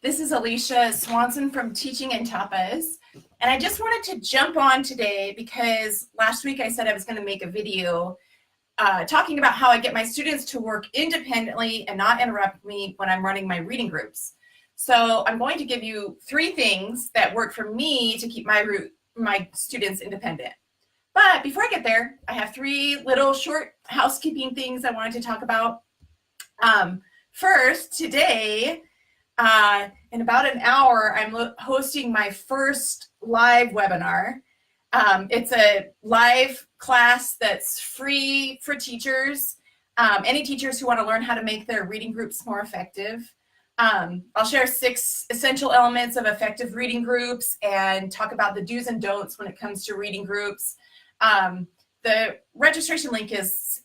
This is Alicia Swanson from Teaching in Tapas. And I just wanted to jump on today because last week I said I was going to make a video talking about how I get my students to work independently and not interrupt me when I'm running my reading groups. So I'm going to give you 3 things that work for me to keep my students independent. But before I get there, I have 3 little short housekeeping things I wanted to talk about. First, today, in about an hour, I'm hosting my first live webinar. It's a live class that's free for teachers, any teachers who want to learn how to make their reading groups more effective. I'll share 6 essential elements of effective reading groups and talk about the do's and don'ts when it comes to reading groups. The registration link is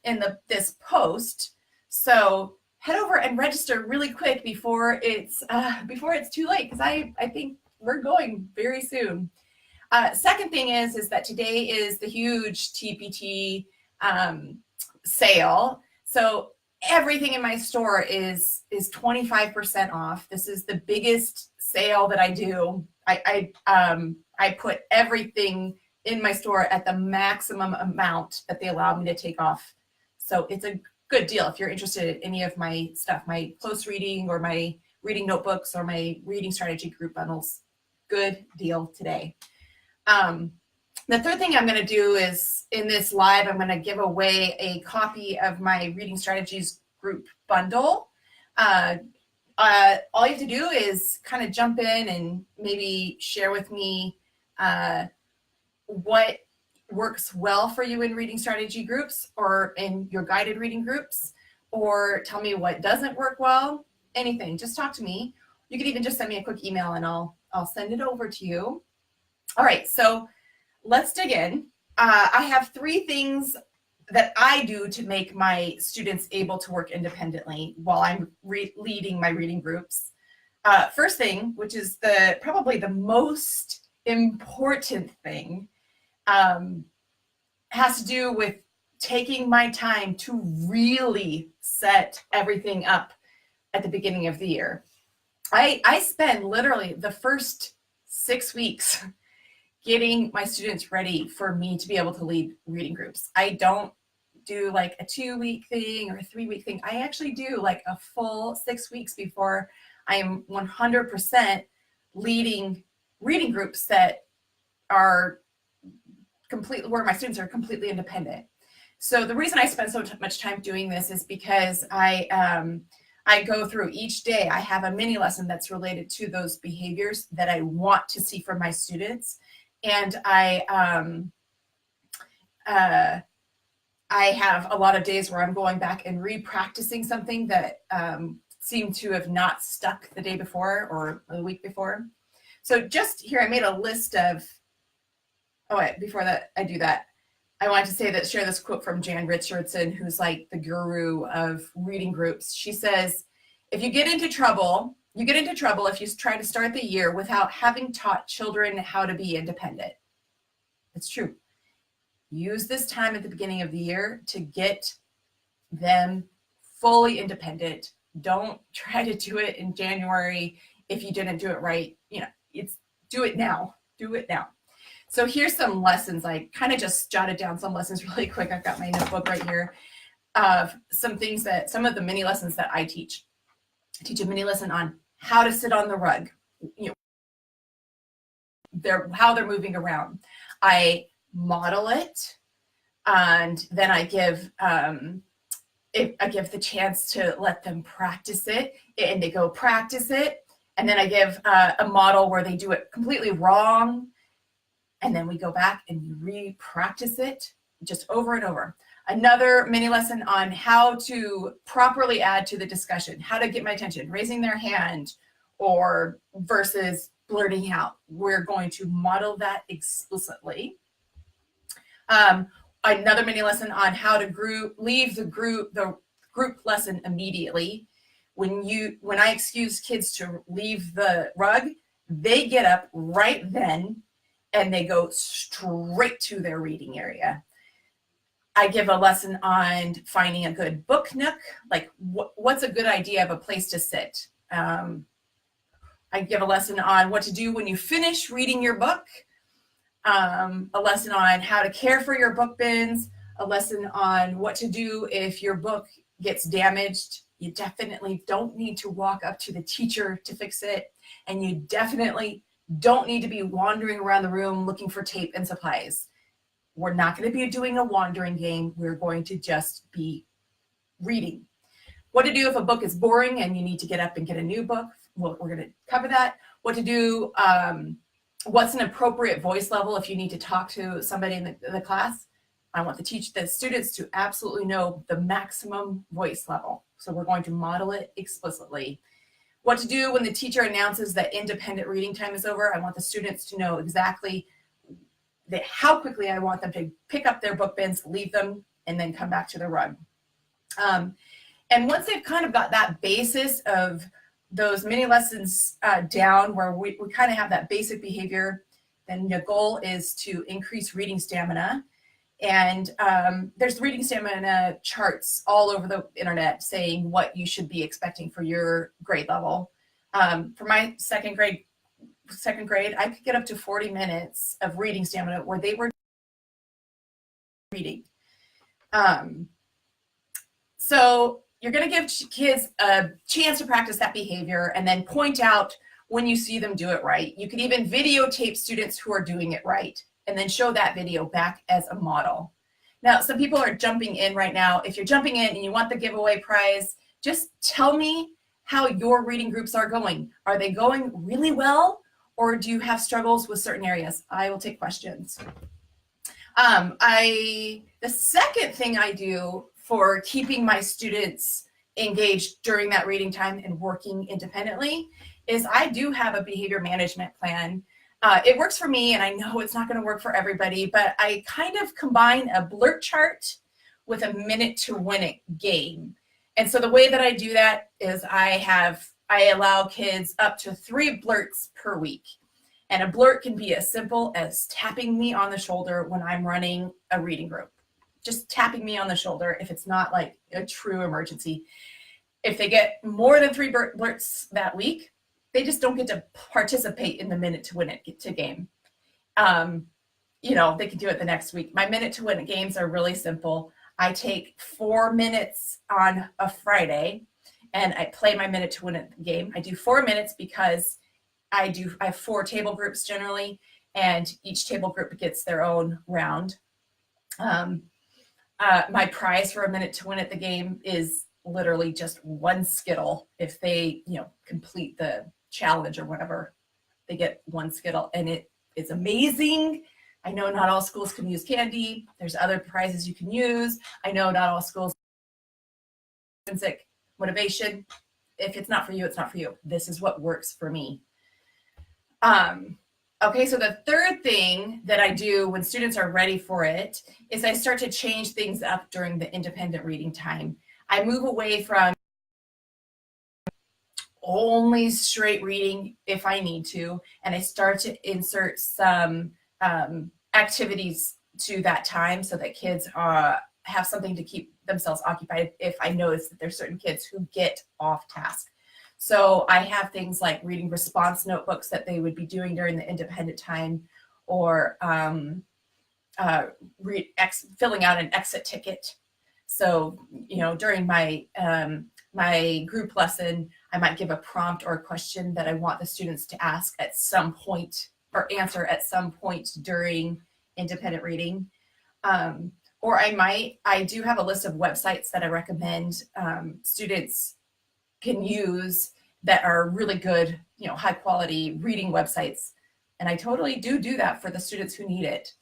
in this post, so head over and register really quick before it's too late, because I think we're going very soon. Second thing is that today is the huge TPT sale. So everything in my store is 25% off. This is the biggest sale that I do. I put everything in my store at the maximum amount that they allow me to take off. So it's a good deal if you're interested in any of my stuff, my close reading or my reading notebooks or my reading strategy group bundles. Good deal today. The third thing I'm going to do is in this live, I'm going to give away a copy of my reading strategies group bundle. All you have to do is kind of jump in and maybe share with me what works well for you in reading strategy groups or in your guided reading groups, or tell me what doesn't work well. Anything, just talk to me. You can even just send me a quick email and I'll send it over to you. All right, so let's dig in. I have 3 things that I do to make my students able to work independently while I'm leading my reading groups. First thing, which is probably the most important thing, has to do with taking my time to really set everything up at the beginning of the year. I spend literally the first 6 weeks getting my students ready for me to be able to lead reading groups. I don't do like a 2-week thing or a 3-week thing. I actually do like a full 6 weeks before I am 100% leading reading groups that are where my students are completely independent. So the reason I spend so much time doing this is because I go through each day. I have a mini lesson that's related to those behaviors that I want to see from my students, and I have a lot of days where I'm going back and re-practicing something that seemed to have not stuck the day before or the week before. So just here, I made a list of. Oh, wait, before that, I do that, I wanted to share this quote from Jan Richardson, who's like the guru of reading groups. She says, if you get into trouble if you try to start the year without having taught children how to be independent. It's true. Use this time at the beginning of the year to get them fully independent. Don't try to do it in January if you didn't do it right. Do it now. Do it now. So here's some lessons. I kind of just jotted down some lessons really quick. I've got my notebook right here of some of the mini lessons that I teach. I teach a mini lesson on how to sit on the rug, how they're moving around. I model it, and then I give the chance to let them practice it, and they go practice it, and then I give a model where they do it completely wrong. And then we go back and we re-practice it just over and over. Another mini lesson on how to properly add to the discussion, how to get my attention, raising their hand or versus blurting out. We're going to model that explicitly. Another mini lesson on how to leave the group lesson immediately. When I excuse kids to leave the rug, they get up right then and they go straight to their reading area. I give a lesson on finding a good book nook, like what's a good idea of a place to sit. I give a lesson on what to do when you finish reading your book, a lesson on how to care for your book bins, a lesson on what to do if your book gets damaged. You definitely don't need to walk up to the teacher to fix it. And you definitely don't need to be wandering around the room looking for tape and supplies. We're not going to be doing a wandering game. We're going to just be reading. What to do if a book is boring and you need to get up and get a new book. Well, we're going to cover that. What to do, what's an appropriate voice level if you need to talk to somebody in the class. I want the students to absolutely know the maximum voice level. So we're going to model it explicitly. What to do when the teacher announces that independent reading time is over. I want the students to know exactly how quickly I want them to pick up their book bins, leave them, and then come back to the rug. And once they've kind of got that basis of those mini lessons down, where we kind of have that basic behavior, then the goal is to increase reading stamina. And there's reading stamina charts all over the internet saying what you should be expecting for your grade level. For my second grade, I could get up to 40 minutes of reading stamina where they were reading. So you're going to give kids a chance to practice that behavior and then point out when you see them do it right. You could even videotape students who are doing it right and then show that video back as a model. Now, some people are jumping in right now. If you're jumping in and you want the giveaway prize, just tell me how your reading groups are going. Are they going really well, or do you have struggles with certain areas? I will take questions. The second thing I do for keeping my students engaged during that reading time and working independently is I do have a behavior management plan. It works for me, and I know it's not going to work for everybody, but I kind of combine a blurt chart with a minute to win it game. And so the way that I do that is I allow kids up to 3 blurts per week. And a blurt can be as simple as tapping me on the shoulder when I'm running a reading group. Just tapping me on the shoulder if it's not like a true emergency. If they get more than 3 blurts that week, they just don't get to participate in the minute to win it to game. They can do it the next week. My minute to win it games are really simple. I take 4 minutes on a Friday and I play my minute to win it game. I do 4 minutes because I have 4 table groups generally, and each table group gets their own round. My prize for a minute to win at the game is literally just 1 Skittle. If they, complete the challenge or whatever, they get 1 Skittle, and it is amazing. I know not all schools can use candy. There's other prizes you can use. I know not all schools intrinsic motivation. If it's not for you, it's not for you. This is what works for me. Okay, so the third thing that I do when students are ready for it is I start to change things up during the independent reading time. I move away from only straight reading if I need to, and I start to insert some activities to that time so that kids have something to keep themselves occupied if I notice that there's certain kids who get off task. So I have things like reading response notebooks that they would be doing during the independent time, or filling out an exit ticket. So, during my my group lesson, I might give a prompt or a question that I want the students to ask at some point or answer at some point during independent reading. Or I do have a list of websites that I recommend students can use that are really good, high quality reading websites. And I totally do that for the students who need it.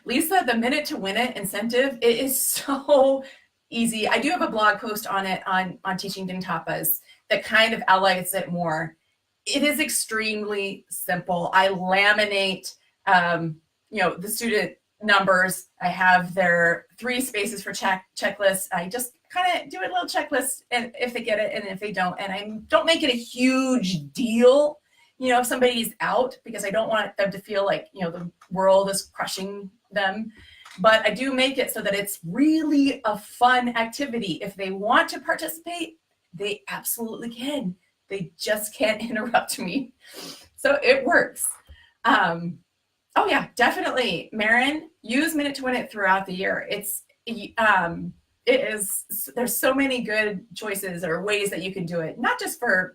Lisa, the minute to win it incentive, it is so easy. I do have a blog post on it on Teaching Ding Tapas that kind of outlines it more. It is extremely simple. I laminate, the student numbers. I have their 3 spaces for checklists. I just kind of do a little checklist, and if they get it and if they don't, and I don't make it a huge deal, if somebody's out, because I don't want them to feel like, the world is crushing them. But I do make it so that it's really a fun activity. If they want to participate, They absolutely can. They just can't interrupt me. So it works. Oh yeah, definitely. Marin, use Minute to Win It throughout the year. There's so many good choices or ways that you can do it. Not just for,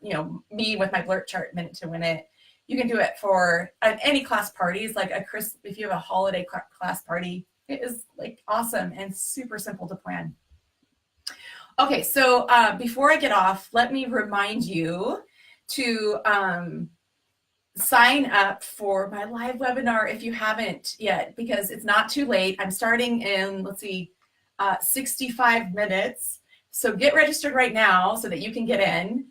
me with my blurt chart Minute to Win It. You can do it for any class parties, like if you have a holiday class party. It is like awesome and super simple to plan. Okay, so before I get off, let me remind you to sign up for my live webinar if you haven't yet, because it's not too late. I'm starting in, 65 minutes. So get registered right now so that you can get in.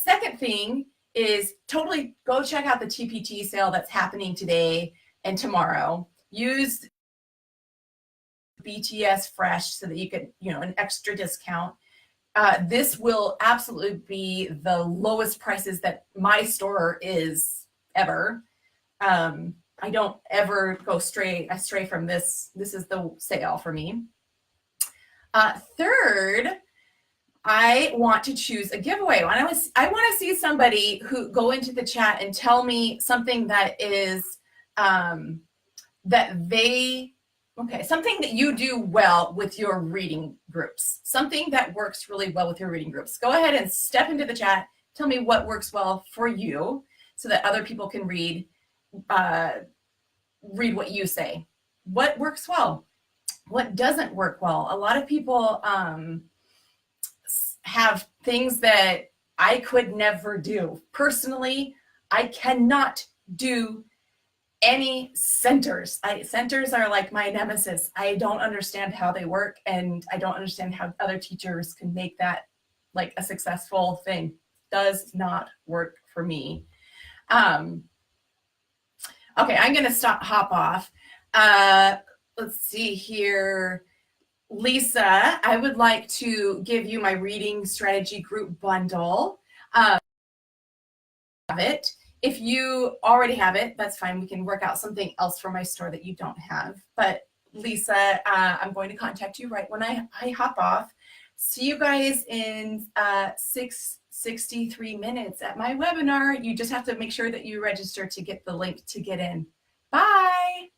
Second thing is totally go check out the TPT sale that's happening today and tomorrow. Use BTS Fresh so that you get, an extra discount. This will absolutely be the lowest prices that my store is ever. I don't ever go astray from this. This is the sale for me. Third, I want to choose a giveaway. I want to see somebody who go into the chat and tell me something that is something that you do well with your reading groups, something that works really well with your reading groups. Go ahead and step into the chat. Tell me what works well for you so that other people can read what you say. What works well? What doesn't work well? A lot of people have things that I could never do. Personally, I cannot do any centers. Centers are like my nemesis. I don't understand how they work, and I don't understand how other teachers can make that like a successful thing. Does not work for me. Okay, I'm going to hop off. Let's see here. Lisa, I would like to give you my reading strategy group bundle. Have it. If you already have it, that's fine. We can work out something else for my store that you don't have. But Lisa, I'm going to contact you right when I hop off. See you guys in 63 minutes at my webinar. You just have to make sure that you register to get the link to get in. Bye.